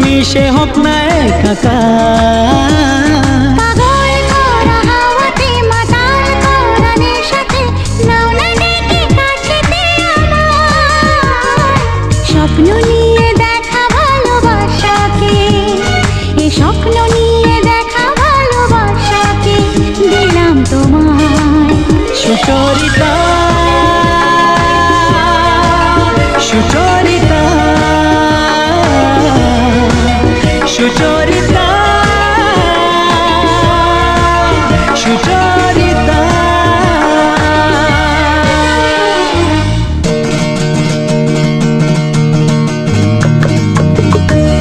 মিশে হোক না একাকার। পাগল করা হাওয়াতে মাতাল করা নেশাতে নাও না ডেকে কাছেতে আমার। স্বপ্ন নিয়ে দেখা ভালোবাসাকে, এ স্বপ্ন নিয়ে দেখা ভালোবাসাকে দিলাম তোমায়। সুচরিতা